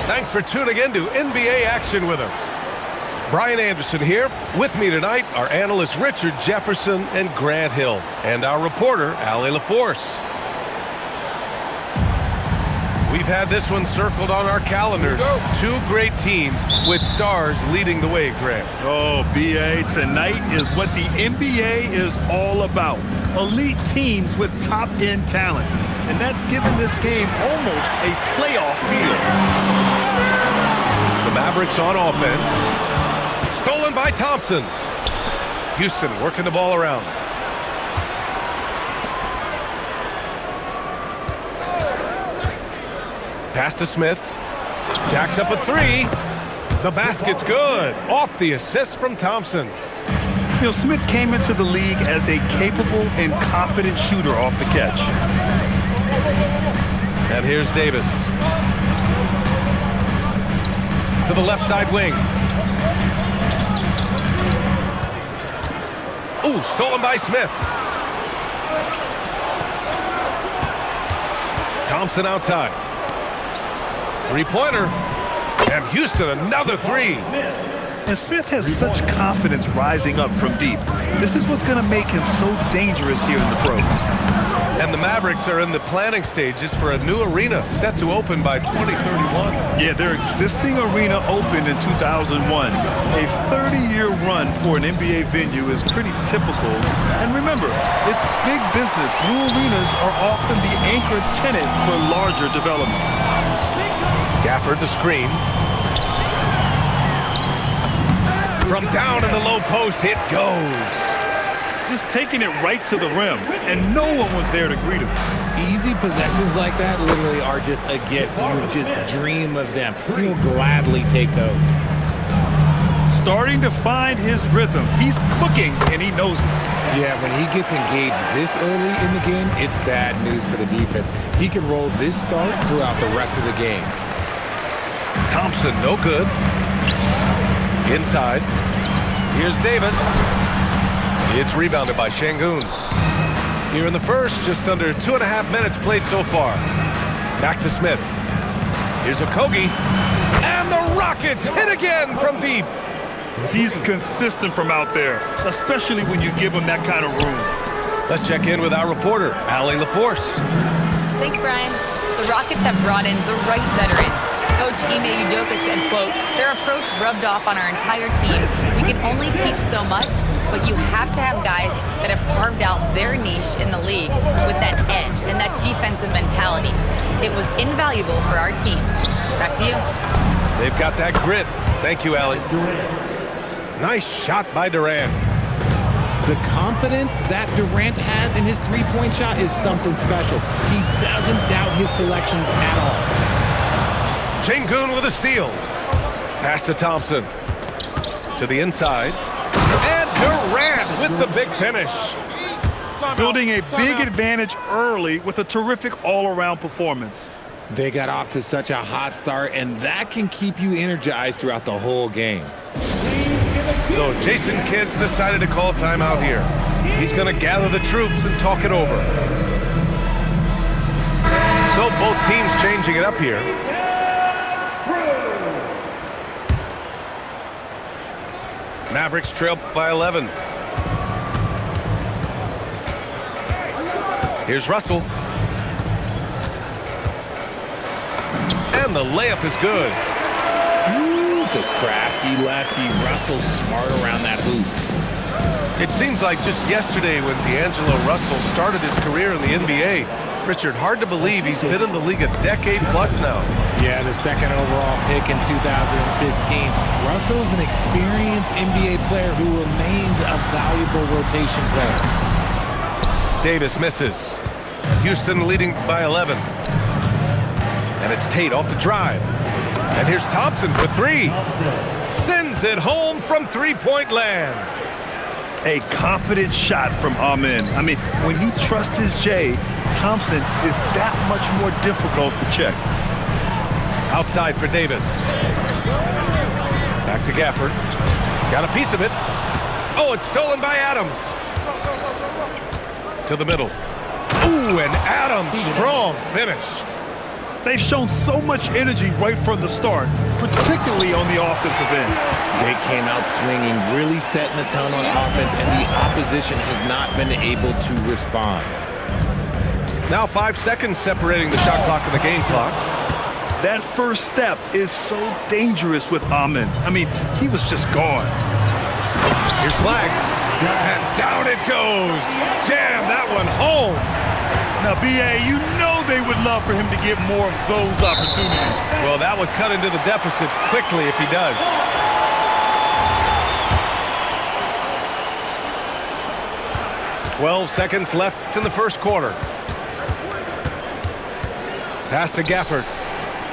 Thanks for tuning in to NBA Action with us. Brian Anderson here. With me tonight are analysts Richard Jefferson and Grant Hill, and our reporter, Allie LaForce. We've had this one circled on our calendars. Two great teams with stars leading the way, Grant. Oh, B.A., tonight is what the NBA is all about. Elite teams with top-end talent. And that's given this game almost a playoff feel. The Mavericks on offense. Stolen by Thompson. Houston working the ball around. Pass to Smith. Jacks up a three. The basket's good. Off the assist from Thompson. You know, Smith came into the league as a capable and confident shooter off the catch. And here's Davis. To the left side wing. Ooh, stolen by Smith. Thompson outside. Three-pointer. And Houston another three. And Smith has such confidence rising up from deep. This is what's going to make him so dangerous here in the pros. And the Mavericks are in the planning stages for a new arena set to open by 2031. Yeah, their existing arena opened in 2001. A 30-year run for an NBA venue is pretty typical. And remember, it's big business. New arenas are often the anchor tenant for larger developments. Gafford the screen. From down in the low post, it goes. Just taking it right to the rim, and no one was there to greet him. Easy possessions like that literally are just a gift. You just dream of them. He'll gladly take those. Starting to find his rhythm. He's cooking, and he knows it. Yeah, when he gets engaged this early in the game, it's bad news for the defense. He can roll this start throughout the rest of the game. Thompson, no good. Inside. Here's Davis. It's rebounded by Şengün. Here in the first, just under 2.5 minutes played so far. Back to Smith. Here's Okogie. And the Rockets hit again from deep. He's consistent from out there, especially when you give him that kind of room. Let's check in with our reporter, Allie LaForce. Thanks, Brian. The Rockets have brought in the right veterans. Coach Ime Udoka said, quote, their approach rubbed off on our entire team. We can only teach so much, but you have to have guys that have carved out their niche in the league with that edge and that defensive mentality. It was invaluable for our team. Back to you. They've got that grit. Thank you, Allie. Nice shot by Durant. The confidence that Durant has in his three-point shot is something special. He doesn't doubt his selections at all. Şengün with a steal. Pass to Thompson. To the inside. And Durant with the big finish. Building a big advantage early with a terrific all-around performance. They got off to such a hot start, and that can keep you energized throughout the whole game. So Jason Kidd's decided to call timeout here. He's going to gather the troops and talk it over. So both teams changing it up here. Mavericks trail by 11. Here's Russell. And the layup is good. Ooh, the crafty lefty. Russell smart around that hoop. It seems like just yesterday when D'Angelo Russell started his career in the NBA. Richard, hard to believe he's been in the league a decade plus now. Yeah, the second overall pick in 2015. Russell's an experienced NBA player who remains a valuable rotation player. Davis misses. Houston leading by 11. And it's Tate off the drive. And here's Thompson for three. Sends it home from three-point land. A confident shot from Amen. I mean, when he trusts his J, Thompson is that much more difficult to check. Outside for Davis. Back to Gafford. Got a piece of it. Oh, it's stolen by Adams. To the middle. Ooh, and Adams, strong finish. They've shown so much energy right from the start, particularly on the offensive end. They came out swinging, really setting the tone on offense, and the opposition has not been able to respond. Now 5 seconds separating the shot clock and the game clock. That first step is so dangerous with Amen. I mean, he was just gone. Here's flag. And down it goes. Jam that one home. Now, B.A., you know they would love for him to get more of those opportunities. Well, that would cut into the deficit quickly if he does. "12 seconds left in the first quarter. Pass to Gafford.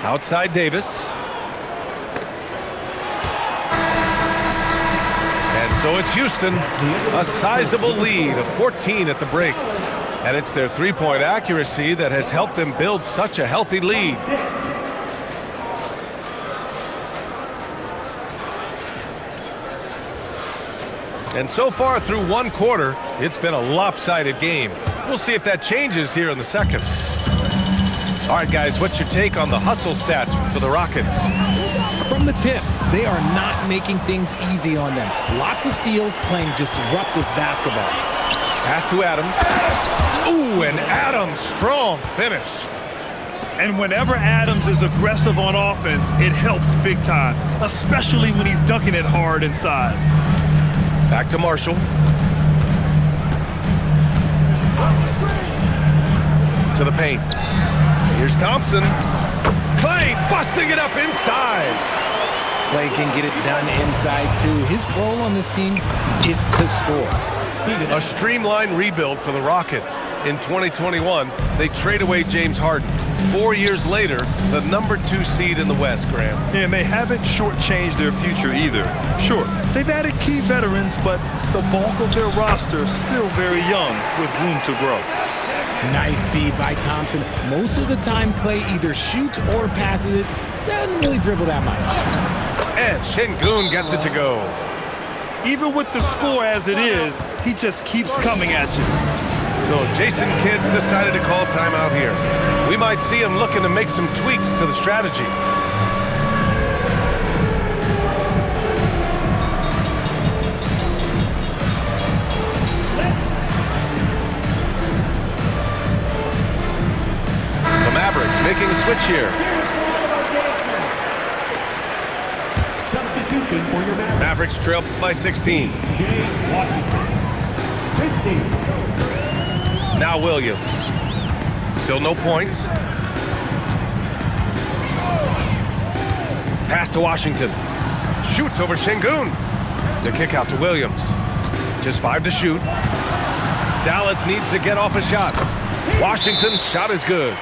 Outside Davis. And so it's Houston. A sizable lead of 14 at the break. And it's their three-point accuracy that has helped them build such a healthy lead. And so far through one quarter, it's been a lopsided game. We'll see if that changes here in the second. All right, guys, what's your take on the hustle stats for the Rockets? From the tip, they are not making things easy on them. Lots of steals, playing disruptive basketball. Pass to Adams. Ooh, and Adams, strong finish. And whenever Adams is aggressive on offense, it helps big time, especially when he's dunking it hard inside. Back to Marshall. To the paint. Here's Thompson. Clay busting it up inside. Clay can get it done inside, too. His role on this team is to score. A streamlined rebuild for the Rockets. In 2021, they trade away James Harden. 4 years later, the #2 seed in the West, Graham. And they haven't shortchanged their future either. Sure, they've added key veterans, but the bulk of their roster is still very young with room to grow. Nice feed by Thompson. Most of the time, Clay either shoots or passes it. Doesn't really dribble that much. And Şengün gets it to go. Even with the score as it is, he just keeps coming at you. So Jason Kidd's decided to call timeout here. We might see him looking to make some tweaks to the strategy. The Mavericks making a switch here. Substitution for your Mavericks trail by 16. Now Williams. Still no points. Pass to Washington. Shoots over Şengün. The kick out to Williams. Just 5 to shoot. Dallas needs to get off a shot. Washington's shot is good.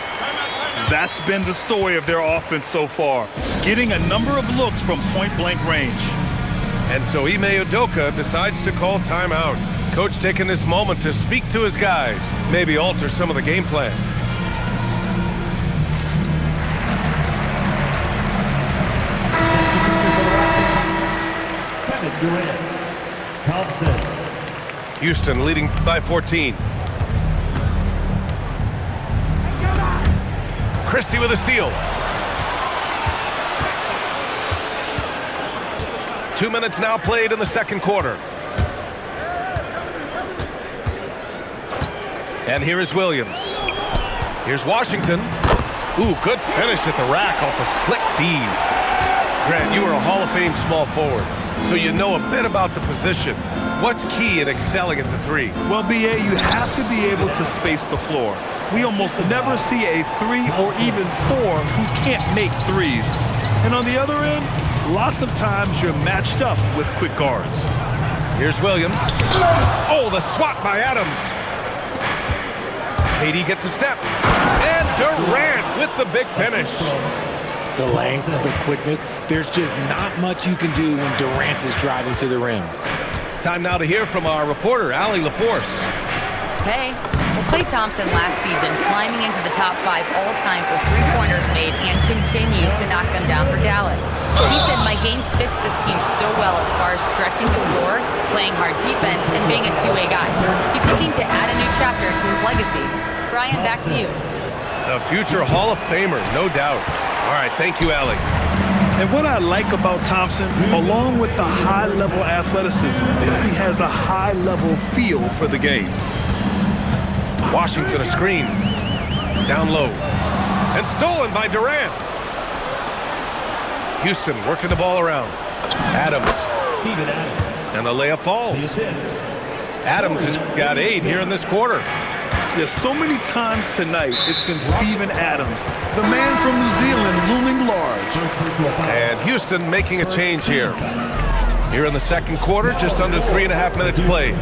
That's been the story of their offense so far, getting a number of looks from point-blank range. And so Ime Udoka decides to call timeout. Coach taking this moment to speak to his guys, maybe alter some of the game plan. Kevin Durant. Thompson. Houston leading by 14. Christie with a steal. 2 minutes now played in the second quarter. And here is Williams. Here's Washington. Ooh, good finish at the rack off a slick feed. Grant, you are a Hall of Fame small forward, so you know a bit about the position. What's key in excelling at the three? Well, B.A., you have to be able to space the floor. We almost never see a 3 or even 4 who can't make threes. And on the other end, lots of times you're matched up with quick guards. Here's Williams. Oh, the swat by Adams. KD gets a step. And Durant with the big finish. The length, the quickness, there's just not much you can do when Durant is driving to the rim. Time now to hear from our reporter, Allie LaForce. Hey, well, Klay Thompson last season climbing into the top 5 all-time for three-pointers made and continues to knock them down for Dallas. He said, my game fits this team so well as far as stretching the floor, playing hard defense, and being a two-way guy. He's looking to add a new chapter to his legacy. Brian, back to you. A future Hall of Famer, no doubt. All right, thank you, Allie. And what I like about Thompson, along with the high-level athleticism, he has a high-level feel for the game. Washington a screen. Down low. And stolen by Durant. Houston working the ball around. Adams. And the layup falls. Adams has got 8 here in this quarter. Yeah, so many times tonight, it's been Steven Adams, the man from New Zealand, looming large. And Houston making a change here. Here in the second quarter, just under 3.5 minutes played.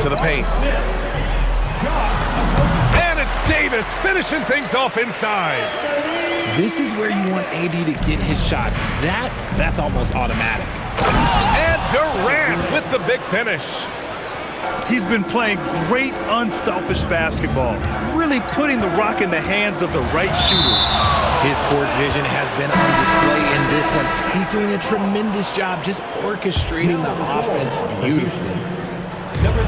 To the paint. And it's Davis finishing things off inside. This is where you want AD to get his shots. That's almost automatic. And Durant with the big finish. He's been playing great, unselfish basketball, really putting the rock in the hands of the right shooters. His court vision has been on display in this one. He's doing a tremendous job just orchestrating the offense beautifully. Number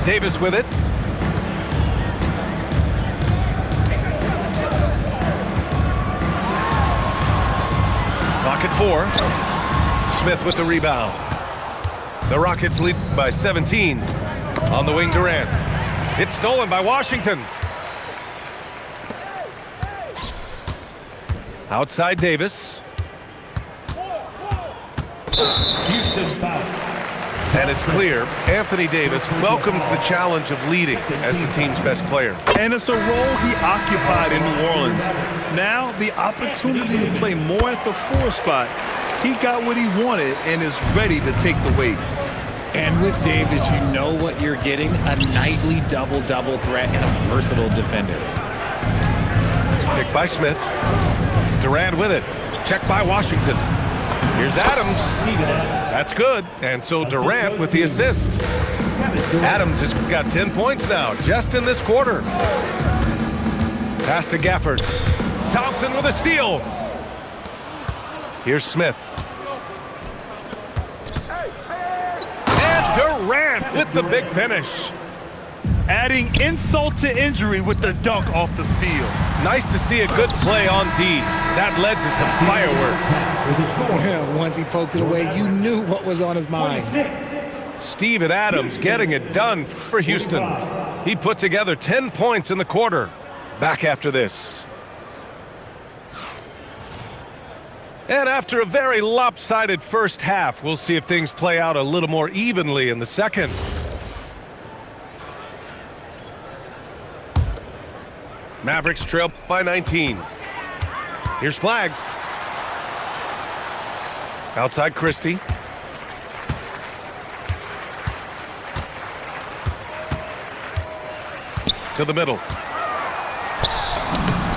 30. Davis with it. Clock at 4. Smith with the rebound. The Rockets lead by 17. On the wing, Durant. It's stolen by Washington. Outside Davis. Houston foul. And it's clear Anthony Davis welcomes the challenge of leading as the team's best player. And it's a role he occupied in New Orleans. Now the opportunity to play more at the 4 spot. He got what he wanted and is ready to take the weight. And with Davis, you know what you're getting, a nightly double-double threat and a versatile defender. Pick by Smith. Durant with it. Check by Washington. Here's Adams. That's good. And so Durant with the assist. Adams has got 10 points now, just in this quarter. Pass to Gafford. Thompson with a steal. Here's Smith. And Durant with the big finish. Adding insult to injury with the dunk off the steal. Nice to see a good play on D. That led to some fireworks. Once he poked it away, you knew what was on his mind. Steven Adams getting it done for Houston. He put together 10 points in the quarter. Back after this. And after a very lopsided first half, we'll see if things play out a little more evenly in the second. Mavericks trail by 19. Here's Flagg. Outside Christie. To the middle.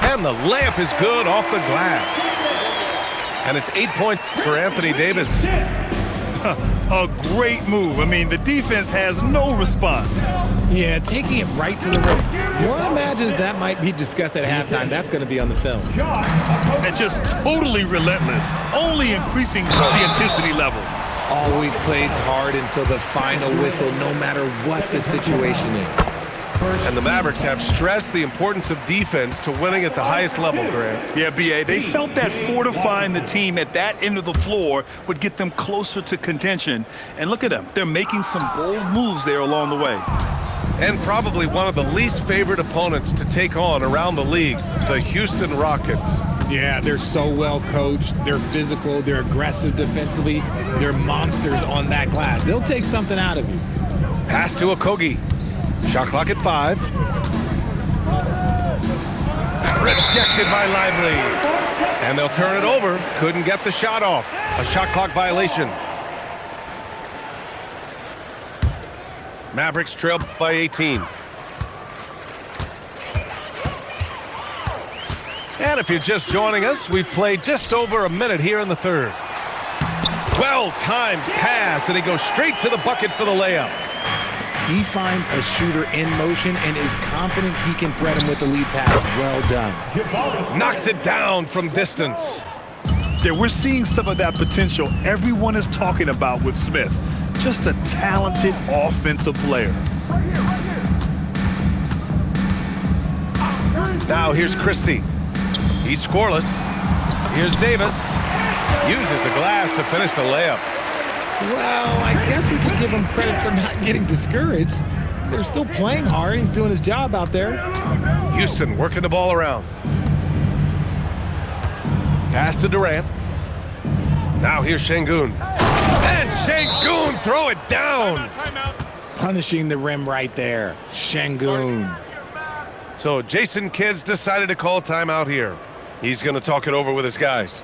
And the layup is good off the glass. And it's 8 points for Anthony Davis. A great move. I mean, the defense has no response. Yeah, taking it right to the rim. One imagines that might be discussed at halftime. That's going to be on the film. And just totally relentless, only increasing the intensity level. Always plays hard until the final whistle, no matter what the situation is. And the Mavericks have stressed the importance of defense to winning at the highest level, Grant. Yeah, B.A., they felt that fortifying the team at that end of the floor would get them closer to contention. And look at them. They're making some bold moves there along the way. And probably one of the least favored opponents to take on around the league, the Houston Rockets. Yeah, they're so well coached. They're physical. They're aggressive defensively. They're monsters on that glass. They'll take something out of you. Pass to Okogie. Shot clock at 5. Rejected by Lively. And they'll turn it over. Couldn't get the shot off. A shot clock violation. Mavericks trail by 18. And if you're just joining us, we've played just over a minute here in the third. Well-timed pass, and he goes straight to the bucket for the layup. He finds a shooter in motion and is confident he can thread him with the lead pass. Well done. Knocks it down from distance. Yeah, we're seeing some of that potential everyone is talking about with Smith. Just a talented offensive player. Now here's Christie. He's scoreless. Here's Davis. Uses the glass to finish the layup. Well, I guess we could give him credit for not getting discouraged. They're still playing hard. He's doing his job out there. Houston working the ball around. Pass to Durant. Now here's Şengün. And Şengün throw it down. Punishing the rim right there. Şengün. So Jason Kidd's decided to call timeout here. He's going to talk it over with his guys.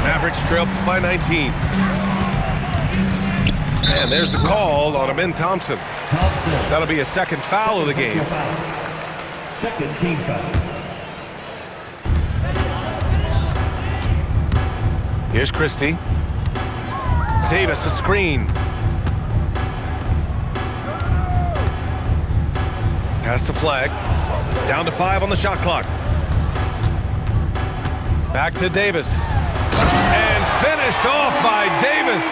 Mavericks trail by 19. And there's the call on Amin Thompson. That'll be a second foul of the game. Second team foul. Here's Christie. Davis, a screen. Pass to Flag. Down to 5 on the shot clock. Back to Davis. And finished off by Davis.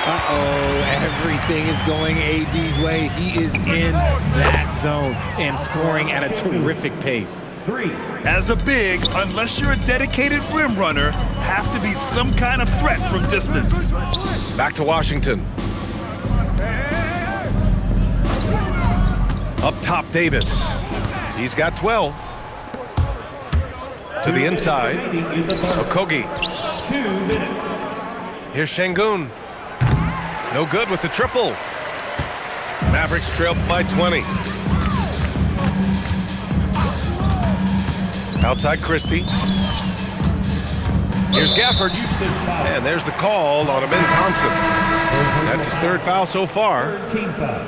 Uh-oh, everything is going AD's way. He is in that zone and scoring at a terrific pace. 3. As a big, unless you're a dedicated rim runner, have to be some kind of threat from distance. Back to Washington. Up top, Davis. He's got 12. To the inside. Okogie. 2 minutes. Here's Şengün. No good with the triple. Mavericks trail by 20. Outside Christie. Here's Gafford. And there's the call on Amin Thompson. That's his third foul so far. Team foul.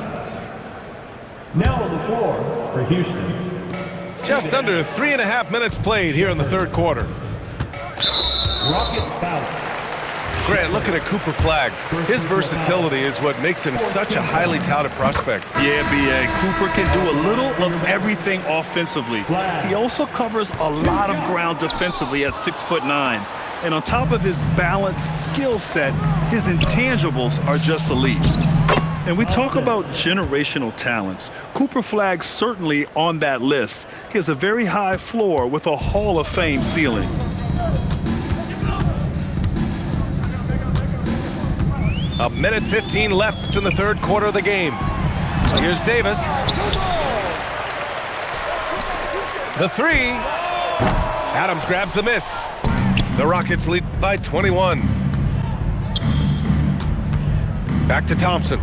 Now on the floor for Houston. Just under 3.5 minutes played here in the third quarter. Rockets foul. Grant, looking at Cooper Flag, his versatility is what makes him such a highly touted prospect. Yeah, B.A. Cooper can do a little of everything offensively. He also covers a lot of ground defensively at 6'9". And on top of his balanced skill set, his intangibles are just elite. And we talk about generational talents. Cooper Flag's certainly on that list. He has a very high floor with a Hall of Fame ceiling. A minute 15 left in the third quarter of the game. Here's Davis. The three. Adams grabs the miss. The Rockets lead by 21. Back to Thompson.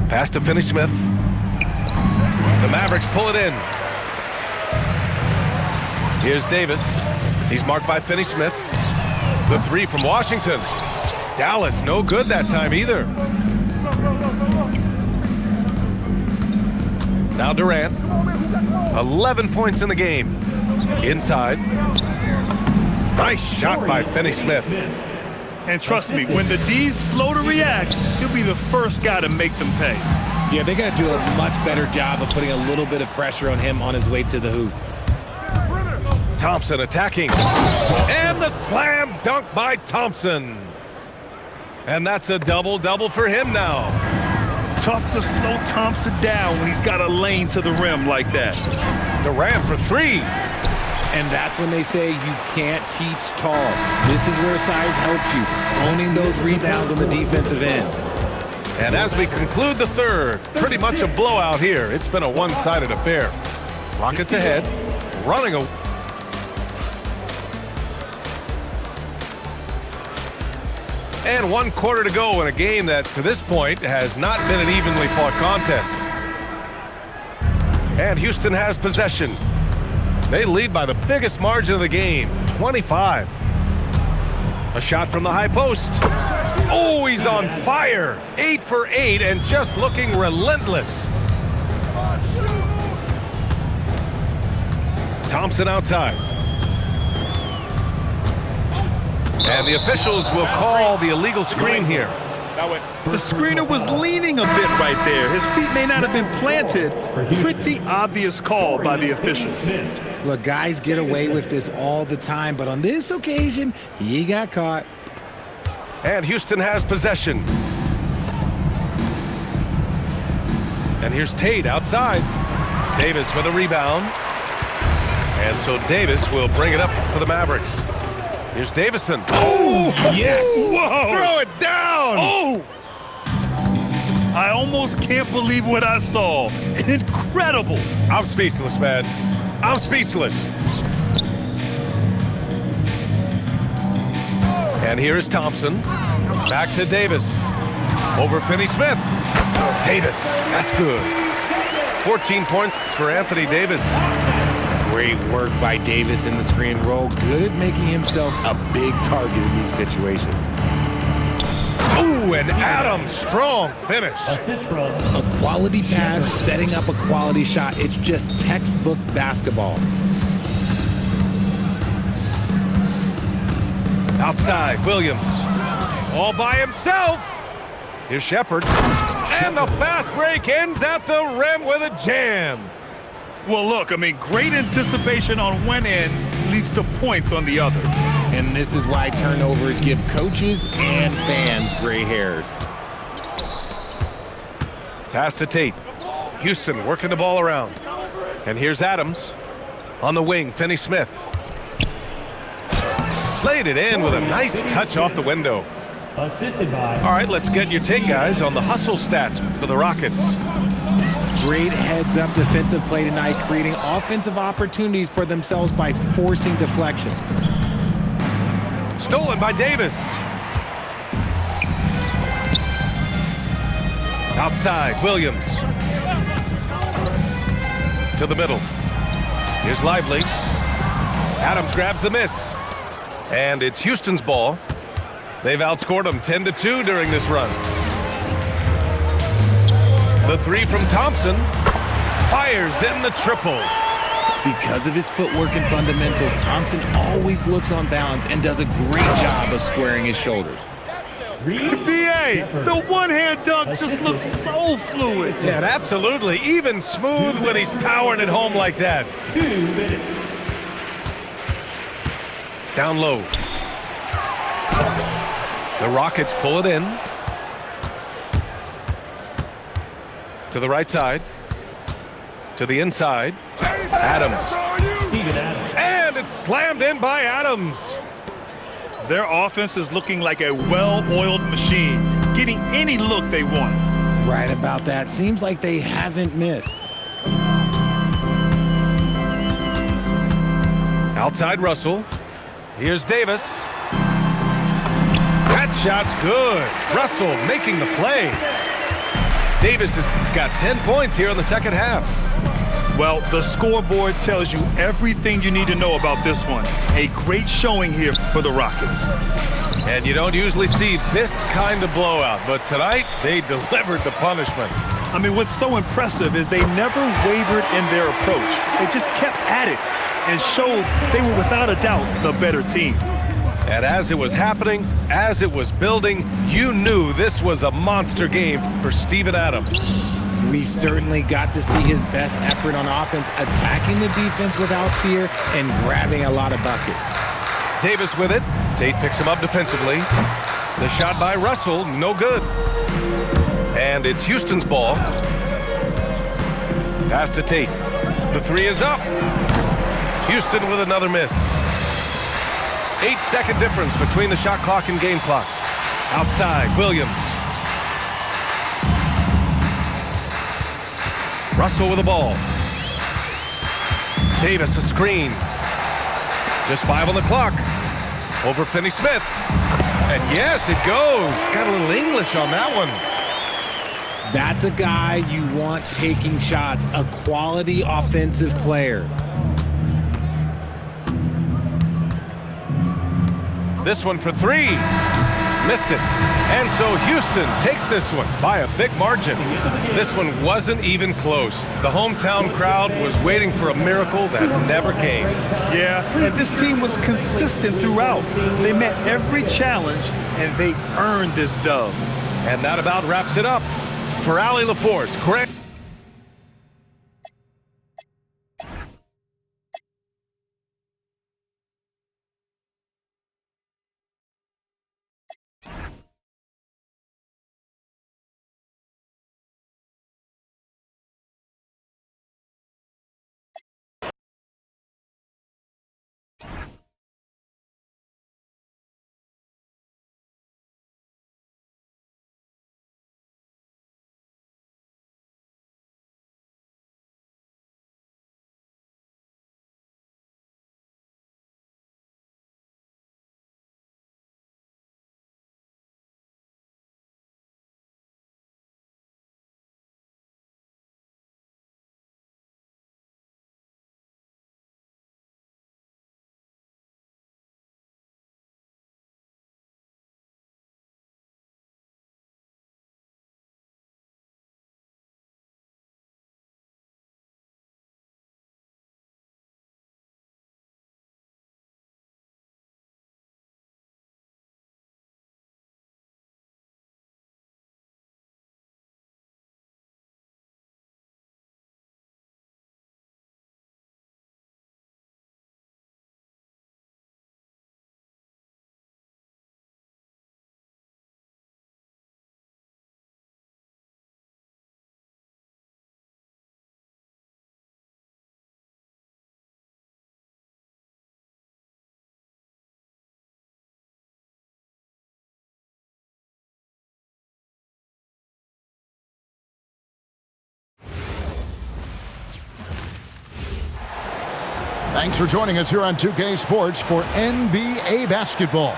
Pass to Finney-Smith. The Mavericks pull it in. Here's Davis. He's marked by Finney-Smith. The three from Washington. Dallas, no good that time either. Now Durant. 11 points in the game. Inside. Nice shot by Finney-Smith. And trust me, when the D's slow to react, he'll be the first guy to make them pay. Yeah, they're going to do a much better job of putting a little bit of pressure on him on his way to the hoop. Thompson attacking. And the slam dunk by Thompson. And that's a double-double for him now. Tough to slow Thompson down when he's got a lane to the rim like that. Durant for three. And that's when they say you can't teach tall. This is where size helps you, owning those rebounds on the defensive end. And as we conclude the third, pretty much a blowout here. It's been a one-sided affair. Rockets ahead, running a... And 1 quarter to go in a game that, to this point, has not been an evenly fought contest. And Houston has possession. They lead by the biggest margin of the game, 25. A shot from the high post. Oh, he's on fire. 8 for 8 and just looking relentless. Thompson outside. And the officials will call the illegal screen here. The screener was leaning a bit right there. His feet may not have been planted. Pretty obvious call by the officials. Look, guys get away with this all the time, but on this occasion, he got caught. And Houston has possession. And here's Tate outside. Davis with a rebound. And so Davis will bring it up for the Mavericks. Here's Davison. Oh, yes. Whoa. Throw it down. Oh. I almost can't believe what I saw. Incredible. I'm speechless, man. I'm speechless. And here is Thompson. Back to Davis. Over Finney-Smith. Davis. That's good. 14 points for Anthony Davis. Great work by Davis in the screen roll. Good at making himself a big target in these situations. Ooh, and Adams, strong finish. Assist from A quality pass, setting up a quality shot. It's just textbook basketball. Outside, Williams. All by himself. Here's Shepard. And the fast break ends at the rim with a jam. Well, look, I mean, great anticipation on one end leads to points on the other. And this is why turnovers give coaches and fans gray hairs. Pass to Tate. Houston working the ball around. And here's Adams. On the wing, Finney-Smith. Laid it in with a nice touch off the window. assisted by All right, let's get your take, guys, on the hustle stats for the Rockets. Great heads-up defensive play tonight, creating offensive opportunities for themselves by forcing deflections. Stolen by Davis. Outside, Williams. To the middle. Here's Lively. Adams grabs the miss. And it's Houston's ball. They've outscored them 10-2 during this run. The three from Thompson. Fires in the triple. Because of his footwork and fundamentals, Thompson always looks on balance and does a great job of squaring his shoulders. BA, the one-hand dunk just looks so fluid. Yeah, absolutely. Even smooth when he's powering it home like that. 2 minutes. Down low. The Rockets pull it in. To the right side. To the inside. Adams. Steven Adams. And it's slammed in by Adams. Their offense is looking like a well-oiled machine, getting any look they want. Right about that. Seems like they haven't missed. Outside Russell. Here's Davis. That shot's good. Russell making the play. Davis has got 10 points here in the second half. Well, the scoreboard tells you everything you need to know about this one. A great showing here for the Rockets. And you don't usually see this kind of blowout, but tonight they delivered the punishment. I mean, what's so impressive is they never wavered in their approach. They just kept at it and showed they were without a doubt the better team. And as it was happening, as it was building, you knew this was a monster game for Steven Adams. We certainly got to see his best effort on offense, attacking the defense without fear and grabbing a lot of buckets. Davis with it. Tate picks him up defensively. The shot by Russell, no good. And it's Houston's ball. Pass to Tate. The three is up. Houston with another miss. 8-second difference between the shot clock and game clock. Outside, Williams. Russell with the ball. Davis a screen. Just 5 on the clock. Over Finney-Smith. And yes, it goes. Got a little English on that one. That's a guy you want taking shots, a quality offensive player. This one for 3. Missed it. And so Houston takes this one by a big margin. This one wasn't even close. The hometown crowd was waiting for a miracle that never came. Yeah, and this team was consistent throughout. They met every challenge, and they earned this dub. And that about wraps it up. For Allie LaForce, Grant Thanks for joining us here on 2K Sports for NBA basketball.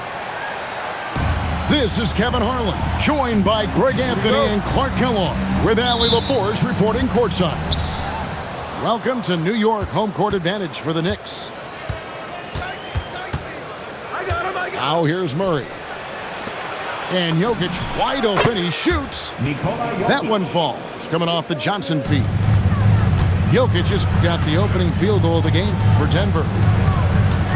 This is Kevin Harlan, joined by Greg Anthony and Clark Kellogg, with Allie LaForce reporting courtside. Welcome to New York, home court advantage for the Knicks. Now here's Murray. And Jokic wide open, he shoots. That one falls, coming off the Johnson feed. Jokic just got the opening field goal of the game for Denver.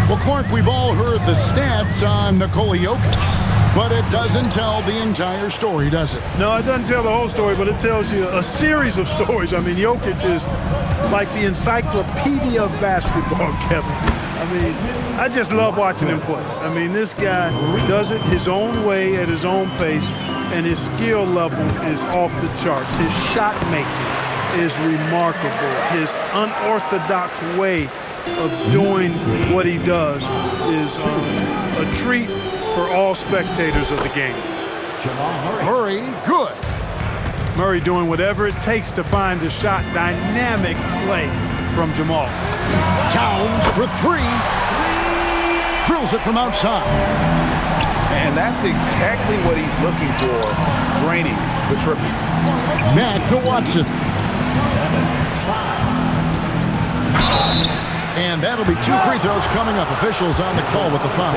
Well, Clark, we've all heard the stats on Nikola Jokic, but it doesn't tell the entire story, does it? No, it doesn't tell the whole story, but it tells you a series of stories. I mean, Jokic is like the encyclopedia of basketball, Kevin. I mean, I just love watching him play. I mean, this guy does it his own way at his own pace, and his skill level is off the charts. His shot making is remarkable. His unorthodox way of doing what he does is a treat for all spectators of the game. Murray, good. Murray doing whatever it takes to find the shot. Dynamic play from Jamal. Towns for three. Drills it from outside. And that's exactly what he's looking for, draining the triple. Back to Watson. And that'll be 2 free throws coming up. Officials on the call with the foul.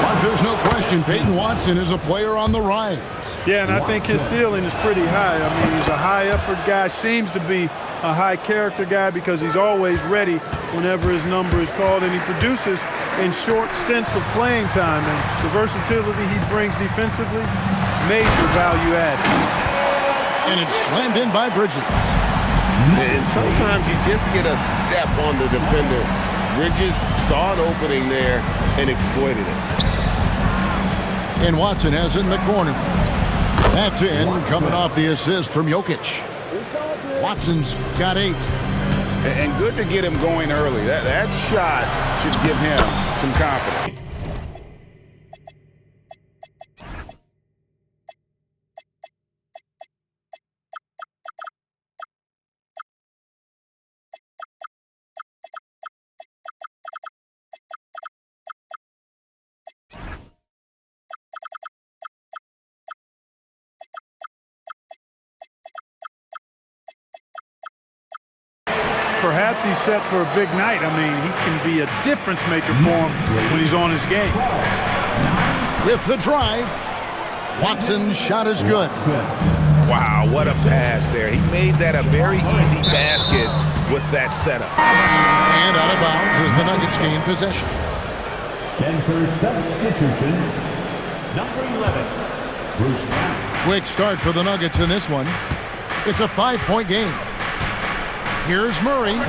Mark, there's no question Peyton Watson is a player on the rise. Yeah, and I think his ceiling is pretty high. I mean, he's a high-effort guy, seems to be a high-character guy because he's always ready whenever his number is called, and he produces in short stints of playing time. And the versatility he brings defensively, major value add. And it's slammed in by Bridges. And sometimes you just get a step on the defender. Bridges saw an opening there and exploited it. And Watson has it in the corner. That's in, coming off the assist from Jokic. Watson's got 8. And good to get him going early. That shot should give him some confidence. Perhaps he's set for a big night. I mean, he can be a difference maker for him when he's on his game. With the drive, Watson's shot is good. Wow, what a pass there. He made that a very easy basket with that setup. And out of bounds as the Nuggets gain possession. Denver substitution, number 11, Bruce Brown. Quick start for the Nuggets in this one. It's a 5-point game. Here's Murray.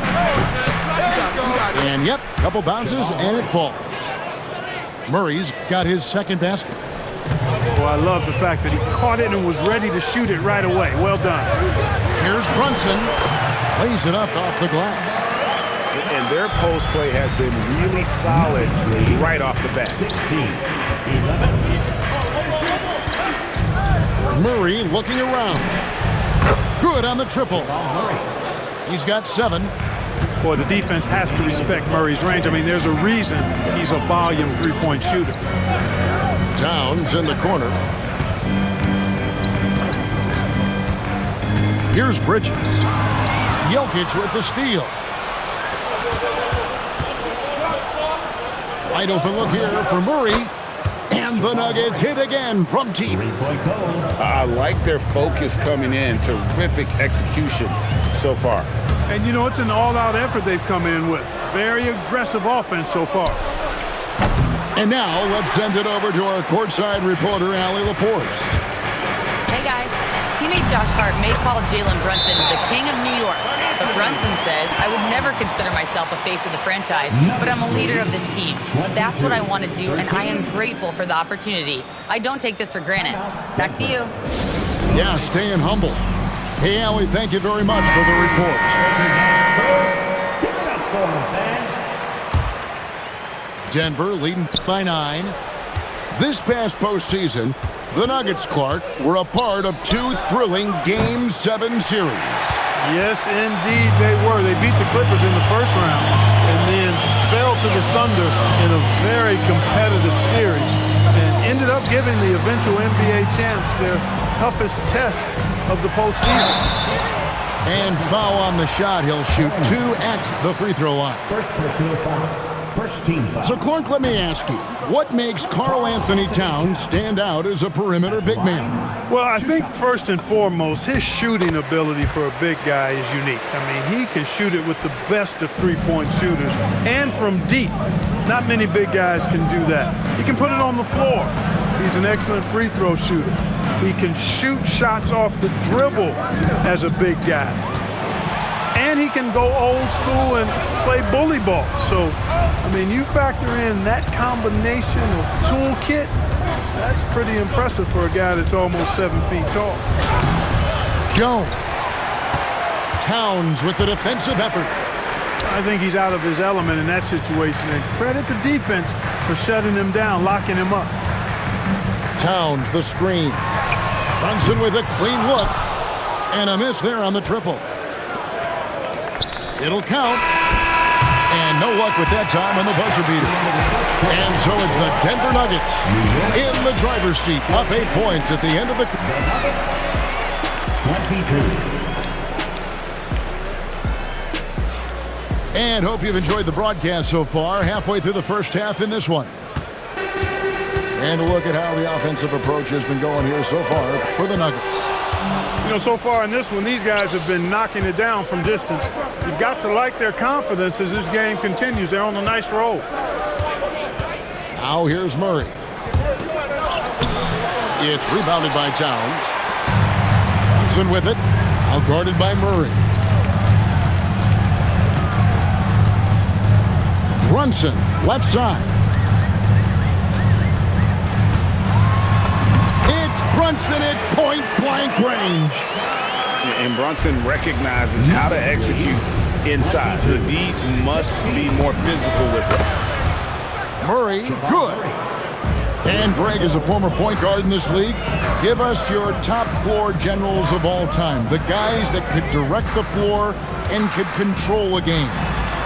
And yep, couple bounces and it falls. Murray's got his second basket. Well, I love the fact that he caught it and was ready to shoot it right away. Well done. Here's Brunson. Lays it up off the glass. And their post play has been really solid right off the bat. 16, 11. Murray looking around. Good on the triple. He's got 7. Boy, the defense has to respect Murray's range. I mean, there's a reason he's a volume three-point shooter. Towns in the corner. Here's Bridges. Jokic with the steal. Wide open look here for Murray. And the Nuggets hit again from deep. I like their focus coming in. Terrific execution so far. And, you know, it's an all-out effort they've come in with. Very aggressive offense so far. And now let's send it over to our courtside reporter, Allie LaForce. Hey, guys. Teammate Josh Hart may call Jalen Brunson the king of New York. But Brunson says, I would never consider myself a face of the franchise, but I'm a leader of this team. That's what I want to do, and I am grateful for the opportunity. I don't take this for granted. Back to you. Yeah, staying humble. Hey, Allie, thank you very much for the report. Denver leading by 9. This past postseason, the Nuggets, Clark, were a part of 2 thrilling Game 7 series. Yes, indeed they were. They beat the Clippers in the first round and then fell to the Thunder in a very competitive series and ended up giving the eventual NBA champs their toughest test of the postseason. And foul on the shot. He'll shoot 2 at the free throw line. First personal foul. First team foul. So, Clark, let me ask you, what makes Karl Anthony Towns stand out as a perimeter big man? Well, I think first and foremost, his shooting ability for a big guy is unique. I mean, he can shoot it with the best of three-point shooters and from deep. Not many big guys can do that. He can put it on the floor. He's an excellent free throw shooter. He can shoot shots off the dribble as a big guy. And he can go old school and play bully ball. So, I mean, you factor in that combination of toolkit, that's pretty impressive for a guy that's almost 7 feet tall. Jones. Towns with the defensive effort. I think he's out of his element in that situation. And credit the defense for shutting him down, locking him up. Towns, the screen. Brunson with a clean look. And a miss there on the triple. It'll count. And no luck with that time on the buzzer beater. And so it's the Denver Nuggets in the driver's seat, up 8 points at the end of the... 22. And hope you've enjoyed the broadcast so far. Halfway through the first half in this one. And a look at how the offensive approach has been going here so far for the Nuggets. You know, so far in this one, these guys have been knocking it down from distance. You've got to like their confidence as this game continues. They're on a nice roll. Now here's Murray. It's rebounded by Towns. Brunson with it. Now guarded by Murray. Brunson, left side. It's Brunson at point-blank range. And Brunson recognizes how to execute inside. The D must be more physical with it. Murray, good. Dan Gregg is a former point guard in this league. Give us your top floor generals of all time. The guys that could direct the floor and could control a game.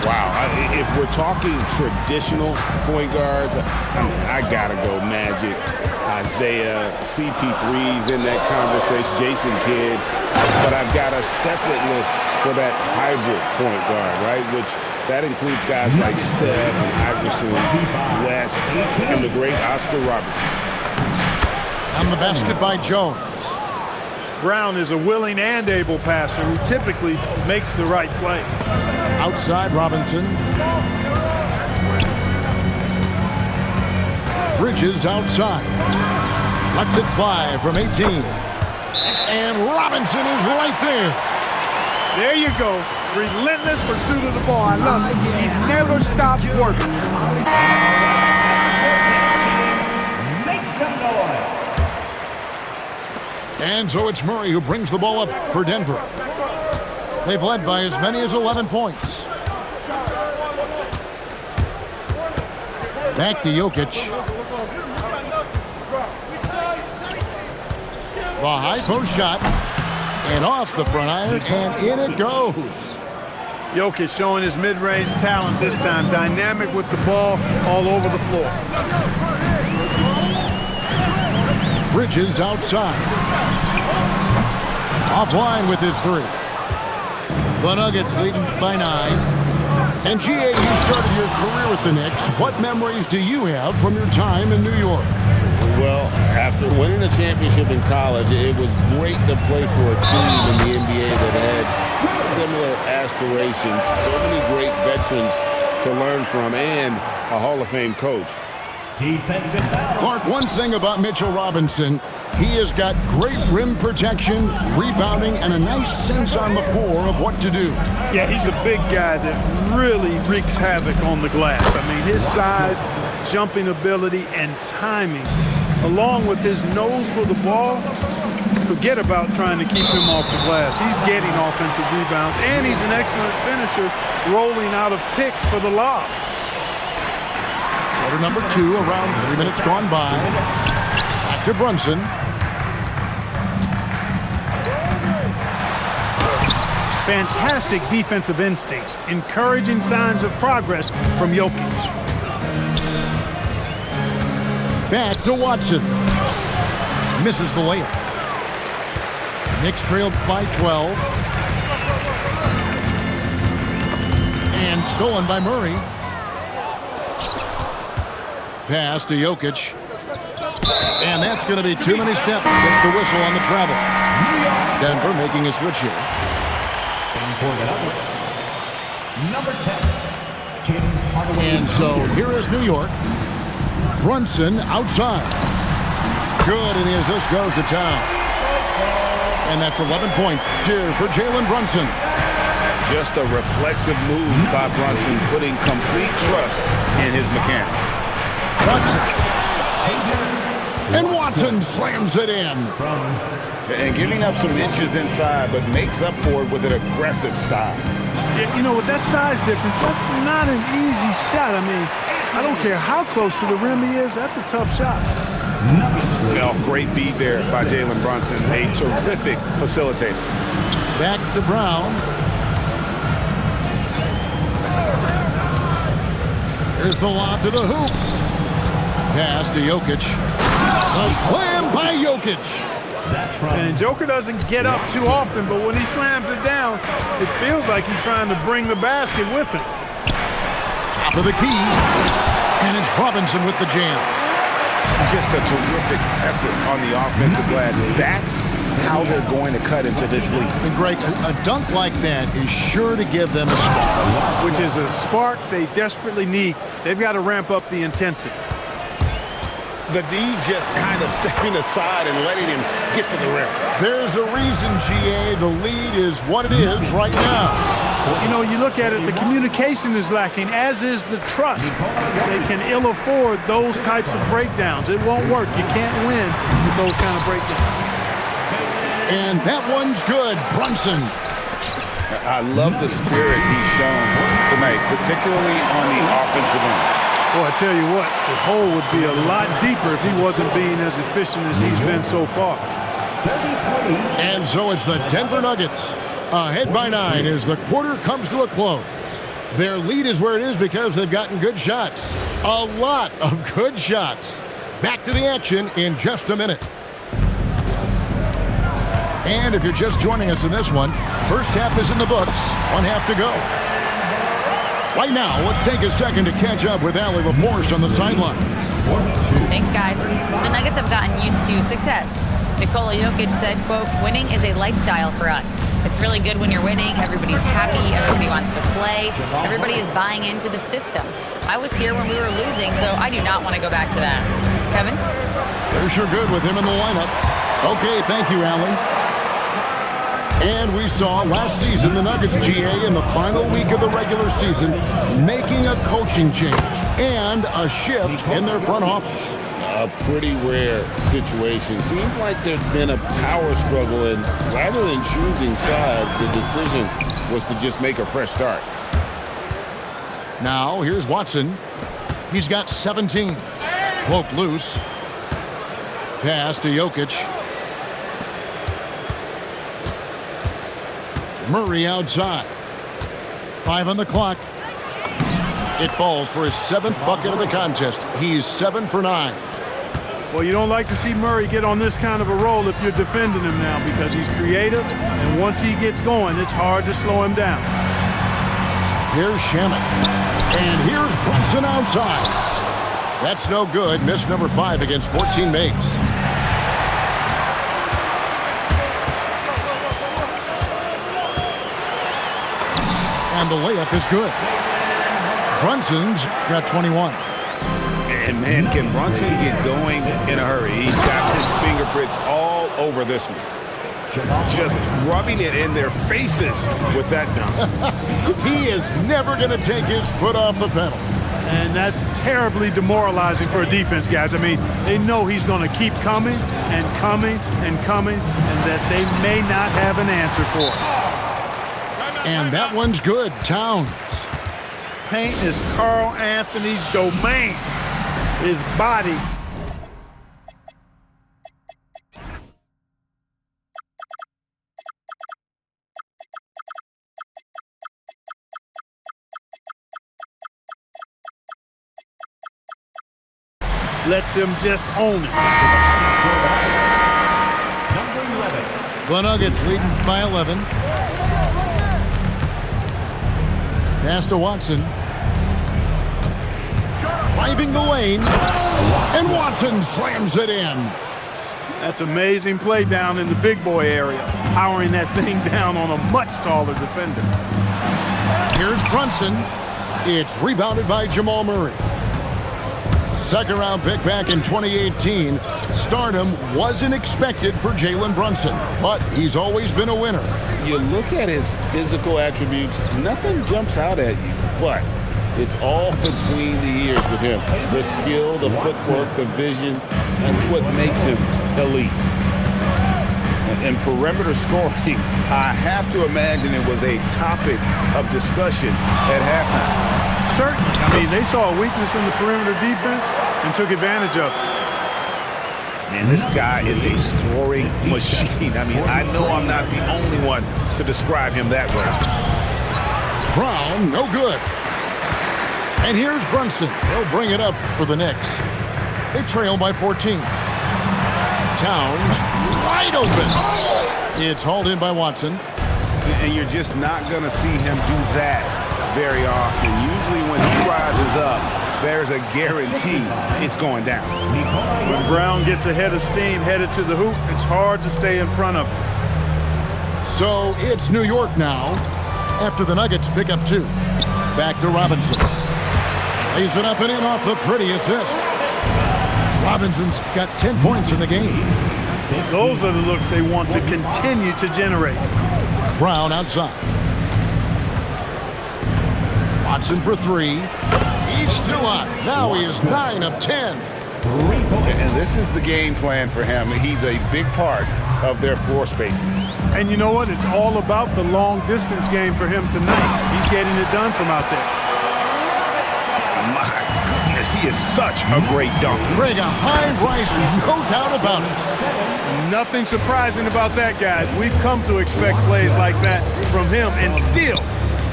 Wow, if we're talking traditional point guards, I gotta go Magic, Isaiah, CP3's in that conversation, Jason Kidd. But I've got a separate list for that hybrid point guard, right? Which that includes guys like Steph and Iverson, West, and the great Oscar Robertson. On the basket by Jones. Brown is a willing and able passer who typically makes the right play. Outside Robinson. Bridges outside. Lets it fly from 18. And Robinson is right there. There you go. Relentless pursuit of the ball. I love it. He never stops working. Make some noise. And so it's Murray who brings the ball up for Denver. They've led by as many as 11 points. Back to Jokic. The high post shot. And off the front iron, and in it goes. Jokic showing his mid-range talent this time. Dynamic with the ball all over the floor. Bridges outside. Offline with his three. The Nuggets leading by 9. And G.A., you started your career with the Knicks. What memories do you have from your time in New York? Well, after winning a championship in college, it was great to play for a team in the NBA that had similar aspirations, so many great veterans to learn from, and a Hall of Fame coach. Defensive foul. Clark, one thing about Mitchell Robinson, he has got great rim protection, rebounding, and a nice sense on the floor of what to do. Yeah, he's a big guy that really wreaks havoc on the glass. I mean, his size, jumping ability, and timing, along with his nose for the ball, forget about trying to keep him off the glass. He's getting offensive rebounds, and he's an excellent finisher, rolling out of picks for the lob. Quarter number 2, around 3 minutes gone by. Back to Brunson. Fantastic defensive instincts, encouraging signs of progress from Jokic. Back to Watson. Misses the layup. Knicks trail by 12. And stolen by Murray. Pass to Jokic. And that's going to be too many steps. Gets the whistle on the travel. Denver making a switch here. And for the number 10, James Hardaway. And so here is New York. Brunson outside. Good, and the assist goes to town. And that's 11-point cheer for Jalen Brunson. Just a reflexive move by Brunson, putting complete trust in his mechanics. Brunson. And Watson slams it in. And giving up some inches inside, but makes up for it with an aggressive style. Yeah, you know, with that size difference, that's not an easy shot. I mean, I don't care how close to the rim he is, that's a tough shot. Well, great feed there by Jalen Brunson, a terrific facilitator. Back to Brown. Here's the lob to the hoop. Pass to Jokic. A slam by Jokic. And Joker doesn't get up too often, but when he slams it down, it feels like he's trying to bring the basket with him. Top of the key. And it's Robinson with the jam. Just a terrific effort on the offensive glass. That's how they're going to cut into this league. And Greg, a dunk like that is sure to give them a spark. Which is a spark they desperately need. They've got to ramp up the intensity. The D just kind of stepping aside and letting him get to the rim. There's a reason, GA, the lead is what it is right now. You know, you look at it, the communication is lacking, as is the trust. They can ill afford those types of breakdowns. It won't work. You can't win with those kind of breakdowns. And that one's good. Brunson. I love the spirit he's shown tonight, particularly on the offensive end. Boy, I tell you what, the hole would be a lot deeper if he wasn't being as efficient as he's been so far. And so it's the Denver Nuggets ahead by 9 as the quarter comes to a close. Their lead is where it is because they've gotten good shots. A lot of good shots. Back to the action in just a minute. And if you're just joining us in this one, first half is in the books. One half to go. Right now, let's take a second to catch up with Allie LaForce on the sideline. Thanks, guys. The Nuggets have gotten used to success. Nikola Jokic said, quote, "Winning is a lifestyle for us. It's really good when you're winning. Everybody's happy. Everybody wants to play. Everybody is buying into the system. I was here when we were losing, so I do not want to go back to that." Kevin? They're sure good with him in the lineup. Okay, thank you, Allie. And we saw last season the Nuggets, GA, in the final week of the regular season, making a coaching change and a shift in their front office. A pretty rare situation. Seemed like there'd been a power struggle, and rather than choosing sides, the decision was to just make a fresh start. Now, here's Watson. He's got 17. Poked loose. Pass to Jokic. Murray outside. 5 on the clock. It falls for his 7th bucket of the contest. He's 7 for 9. Well, you don't like to see Murray get on this kind of a roll if you're defending him now because he's creative, and once he gets going, it's hard to slow him down. Here's Shamet. And here's Brunson outside. That's no good. Miss number 5 against 14 mates. And the layup is good. Brunson's got 21. And man, can Brunson get going in a hurry? He's got his fingerprints all over this one. Just rubbing it in their faces with that dunk. He is never going to take his foot off the pedal. And that's terribly demoralizing for a defense, guys. I mean, they know he's going to keep coming and coming and coming, and that they may not have an answer for it. And that one's good. Towns. Paint is Carl Anthony's domain. His body lets them just own it. The Nuggets leading by 11. Pass to Watson. Driving the lane. And Watson slams it in. That's amazing play down in the big boy area. Powering that thing down on a much taller defender. Here's Brunson. It's rebounded by Jamal Murray. Second round pick back in 2018. Stardom wasn't expected for Jalen Brunson, but he's always been a winner. You look at his physical attributes, nothing jumps out at you, but it's all between the ears with him. The skill, the footwork, the vision, that's what makes him elite. And perimeter scoring, I have to imagine it was a topic of discussion at halftime. Certainly. I mean, they saw a weakness in the perimeter defense and took advantage of it. Man, this guy is a scoring machine. I mean, I know I'm not the only one to describe him that way. Brown, no good. And here's Brunson. He'll bring it up for the Knicks. They trail by 14. Towns, wide open. It's hauled in by Watson. And you're just not going to see him do that very often. Usually when he rises up, there's a guarantee it's going down. When Brown gets ahead of steam, headed to the hoop, it's hard to stay in front of him. So it's New York now after the Nuggets pick up 2. Back to Robinson. Lays it up and in off the pretty assist. Robinson's got 10 points in the game. Those are the looks they want to continue to generate. Brown outside. Watson for 3. He's still on. Now he is 9 of 10. And this is the game plan for him. He's a big part of their floor spacing. And you know what? It's all about the long distance game for him tonight. He's getting it done from out there. My goodness, he is such a great dunker. Greg, a high rise, no doubt about it. Nothing surprising about that, guys. We've come to expect plays like that from him, and still,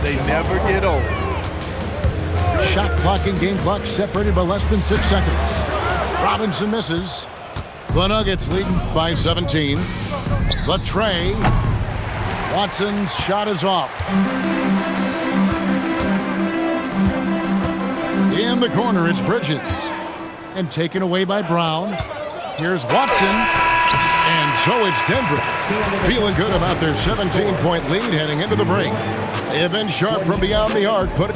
they never get old. Shot clock and game clock separated by less than 6 seconds. Robinson misses. The Nuggets leading by 17. The tray. Watson's shot is off. In the corner, it's Bridges. And taken away by Brown. Here's Watson. And so it's Denver. Feeling good about their 17-point lead heading into the break. They have been sharp from beyond the arc, but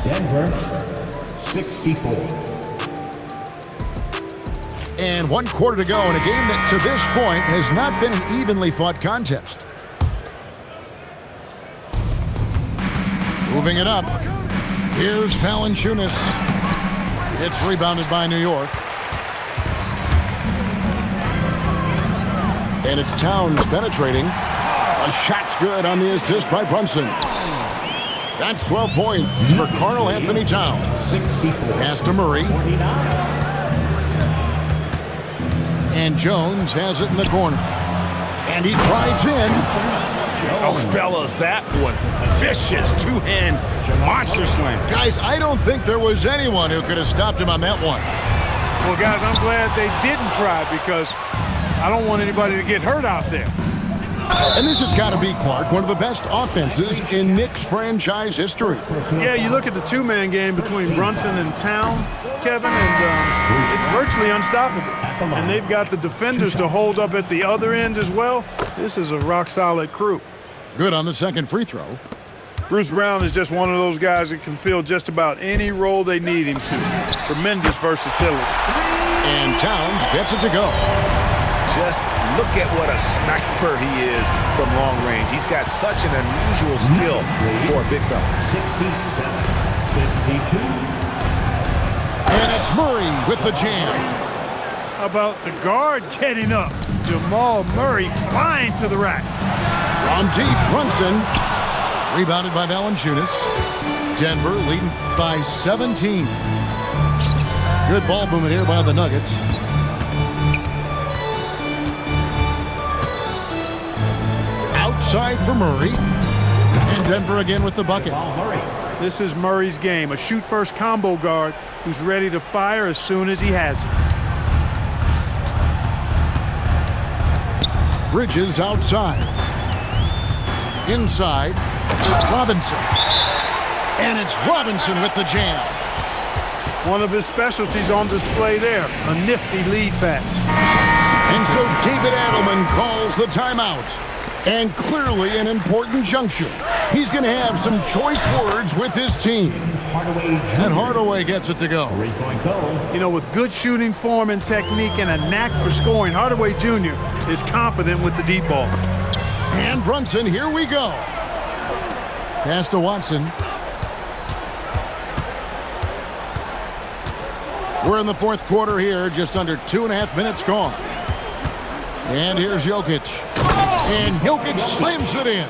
Denver, 64. And 1 quarter to go in a game that to this point has not been an evenly fought contest. Moving it up. Here's Valanciunas. It's rebounded by New York. And it's Towns penetrating. A shot's good on the assist by Brunson. That's 12 points for Karl Anthony Towns. Pass to Murray. And Jones has it in the corner. And he drives in. Oh, fellas, that was vicious. Two-hand monster slam. Guys, I don't think there was anyone who could have stopped him on that one. Well, guys, I'm glad they didn't try because I don't want anybody to get hurt out there. And this has got to be, Clark, one of the best offenses in Knicks franchise history. Yeah, you look at the two-man game between Brunson and Town, Kevin, and it's virtually unstoppable. And they've got the defenders to hold up at the other end as well. This is a rock-solid crew. Good on the second free throw. Bruce Brown is just one of those guys that can fill just about any role they need him to. Tremendous versatility. And Towns gets it to go. Just look at what a sniper he is from long range. He's got such an unusual skill for a big fella. 67-52. And it's Murray with the jam. How about the guard getting up? Jamal Murray flying to the rack. From deep, Brunson. Rebounded by Valanciunas. Denver leading by 17. Good ball movement here by the Nuggets. Outside for Murray. And Denver again with the bucket. This is Murray's game, a shoot-first combo guard who's ready to fire as soon as he has it. Bridges outside. Inside, Robinson. And it's Robinson with the jam. One of his specialties on display there, a nifty lead pass. And so David Adelman calls the timeout. And clearly an important juncture. He's going to have some choice words with his team. And Hardaway gets it to go. You know, with good shooting form and technique and a knack for scoring, Hardaway Jr. is confident with the deep ball. And Brunson, here we go. Pass to Watson. We're in the fourth quarter here, just under 2.5 minutes gone. And here's Jokic. And Jokic slams it in.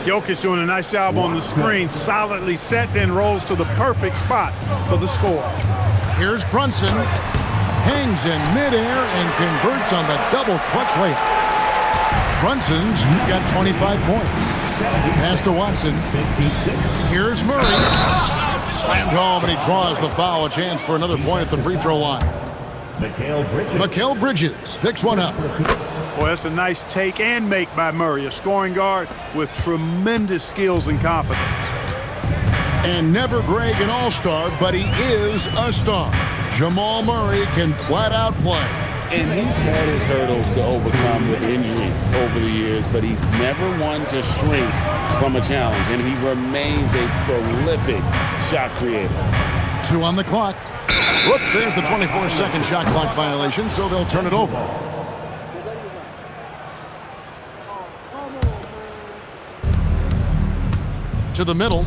Jokic doing a nice job on the screen, solidly set, then rolls to the perfect spot for the score. Here's Brunson. Hangs in midair and converts on the double clutch layup. Brunson's got 25 points. Pass to Watson. Here's Murray. Slammed home, and he draws the foul. A chance for another point at the free throw line. Mikal Bridges picks one up. Boy, that's a nice take and make by Murray, a scoring guard with tremendous skills and confidence. And never Greg an all-star, but he is a star. Jamal Murray can flat out play. And he's had his hurdles to overcome with injury over the years, but he's never one to shrink from a challenge, and he remains a prolific shot creator. 2 on the clock. Whoops, there's the 24-second shot clock violation, so they'll turn it over. To the middle.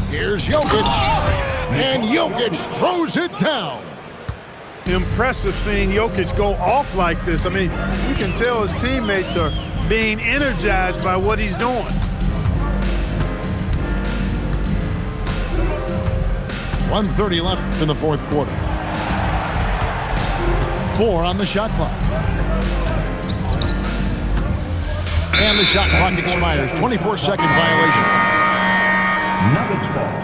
Here's Jokic. And Jokic throws it down. Impressive seeing Jokic go off like this. I mean, you can tell his teammates are being energized by what he's doing. .130 left in the fourth quarter. 4 on the shot clock. And the shot clock expires. 24-second violation. Nuggets ball.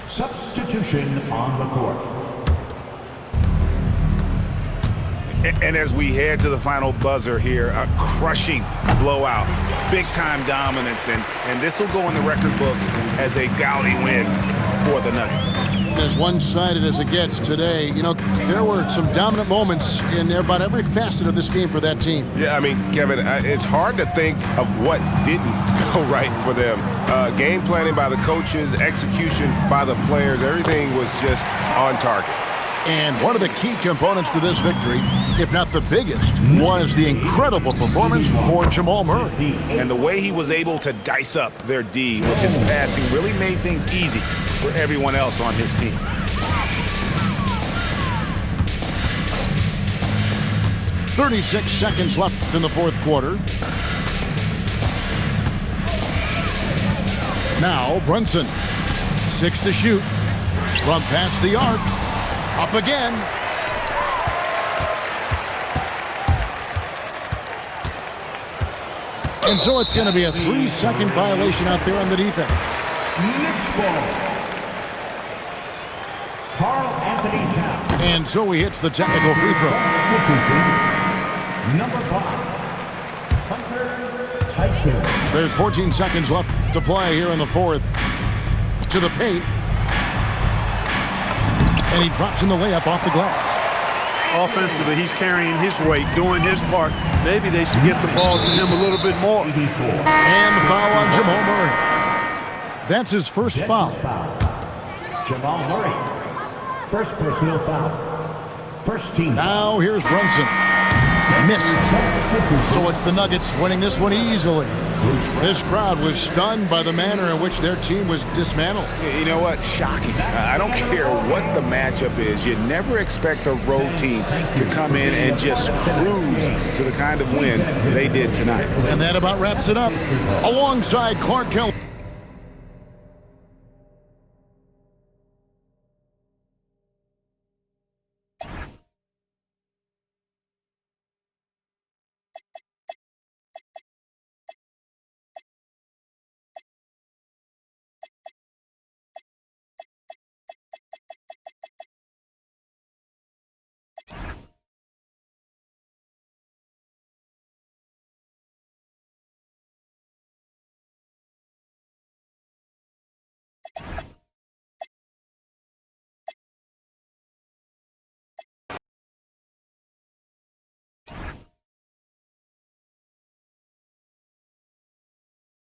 Substitution on the court. And as we head to the final buzzer here, a crushing blowout, big-time dominance, and this will go in the record books as a gaudy win for the Nuggets. As one-sided as it gets today, you know, there were some dominant moments in about every facet of this game for that team. Yeah, I mean, Kevin, it's hard to think of what didn't go right for them. Game planning by the coaches, execution by the players, everything was just on target. And one of the key components to this victory, if not the biggest, was the incredible performance for Jamal Murray. And the way he was able to dice up their D with his passing really made things easy for everyone else on his team. .36 seconds left in the fourth quarter. Now Brunson. 6 to shoot. From past the arc. Up again. And so it's going to be a 3-second violation out there on the defense. Next ball. Karl Anthony Towns. And so he hits the technical free throw. Number 5. Hunter Tyson. There's 14 seconds left to play here in the fourth. To the paint. And he drops in the layup off the glass. Offensively, he's carrying his weight, doing his part. Maybe they should get the ball to him a little bit more. And the foul on Jamal Murray. That's his first foul. Jamal Murray. First personal foul. First team. Now here's Brunson. Missed. So it's the Nuggets winning this one easily. This crowd was stunned by the manner in which their team was dismantled. You know what? Shocking. I don't care what the matchup is. You never expect a road team to come in and just cruise to the kind of win they did tonight. And that about wraps it up. Alongside Clark Kelly.